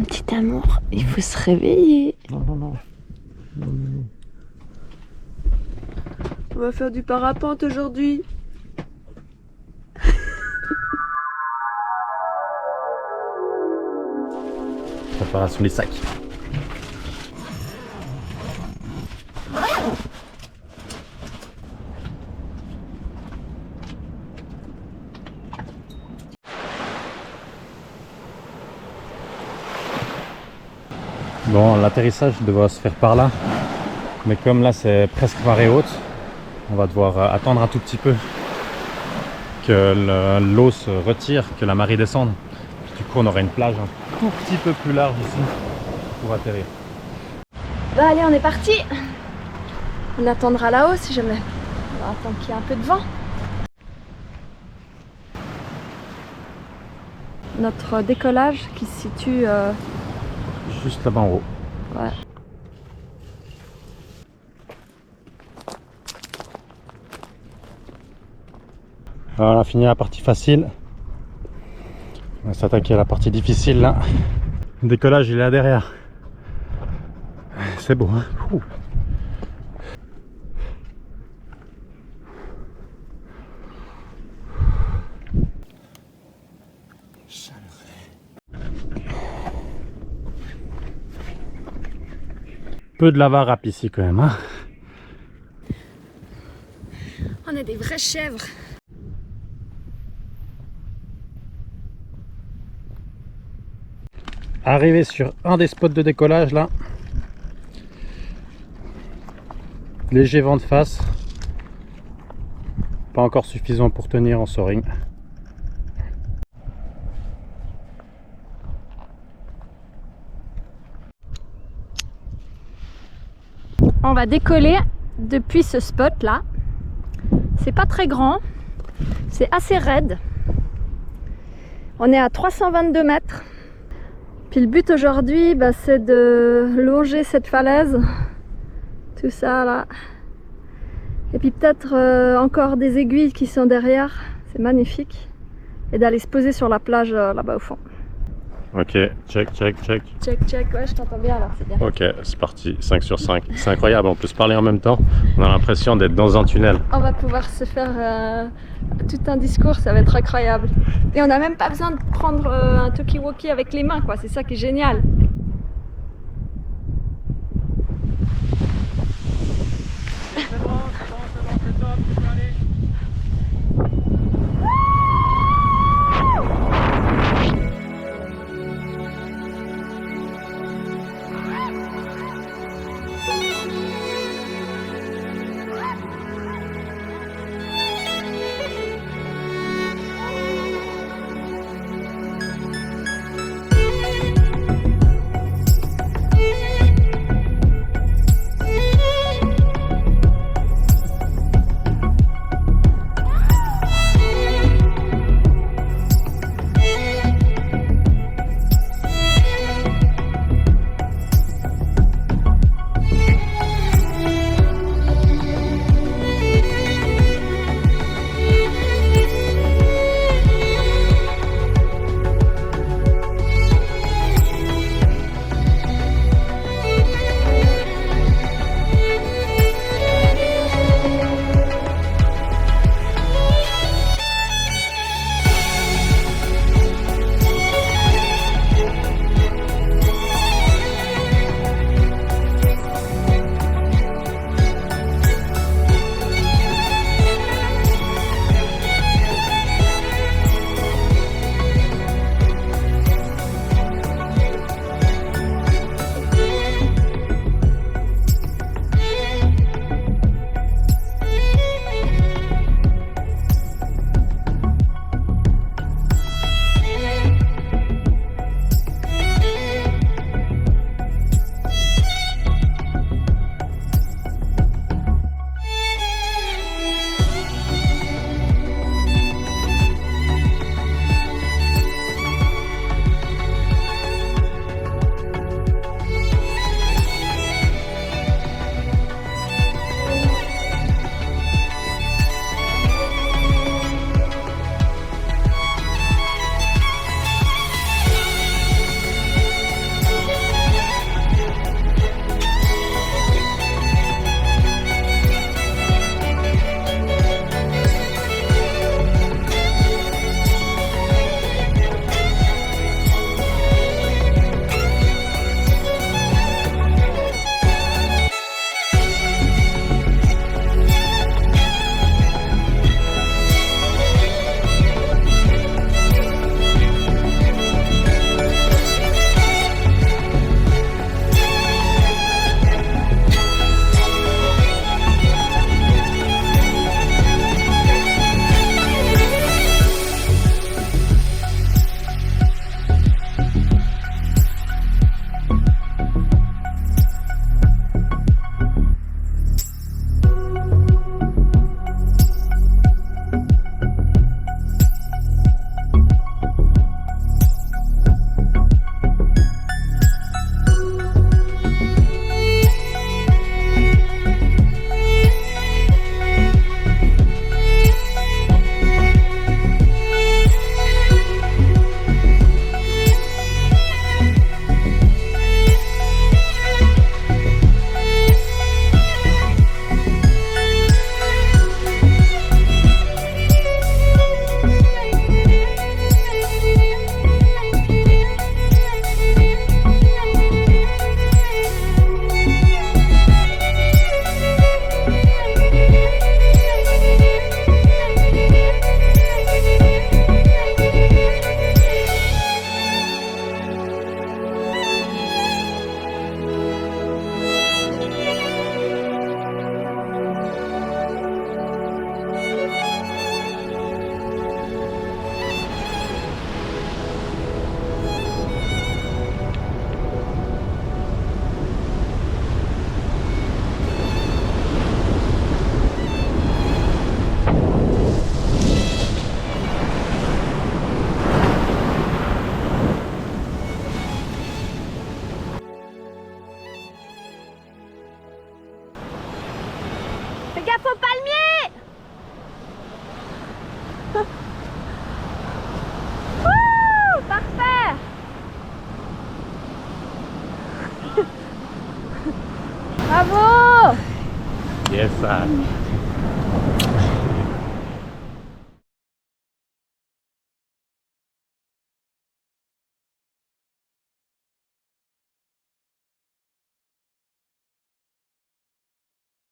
mon petit amour, il faut se réveiller. Non. On va faire du parapente aujourd'hui. Préparation des sacs. Bon, l'atterrissage devrait se faire par là, mais comme là c'est presque marée haute, on va devoir attendre un tout petit peu que l'eau se retire, que la marée descende. Du coup on aura une plage un tout petit peu plus large ici pour atterrir. Bah allez, on est parti. On attendra là-haut si jamais. On va attendre qu'il y ait un peu de vent. Notre décollage qui se situe... Juste là-bas en haut. Ouais. Alors, on a fini la partie facile. On va s'attaquer à la partie difficile là. Le décollage il est là derrière. C'est beau hein. Ouh. Peu de lava rap ici quand même hein. On est des vraies chèvres. Arrivé sur un des spots de décollage là. Léger vent de face. Pas encore suffisant pour tenir en soaring. On va décoller depuis ce spot là. C'est pas très grand, c'est assez raide. On est à 322 mètres. Puis le but aujourd'hui, c'est de longer cette falaise. Tout ça là. Et puis peut-être encore des aiguilles qui sont derrière. C'est magnifique. Et d'aller se poser sur la plage là-bas au fond. Ok, check. Check, ouais, je t'entends bien alors, c'est bien. Ok, c'est parti, 5 sur 5. C'est incroyable, on peut se parler en même temps. On a l'impression d'être dans un tunnel. On va pouvoir se faire tout un discours, ça va être incroyable. Et on n'a même pas besoin de prendre un talkie-walkie avec les mains, quoi. C'est ça qui est génial. C'est bon, c'est top, tu peux aller. bye.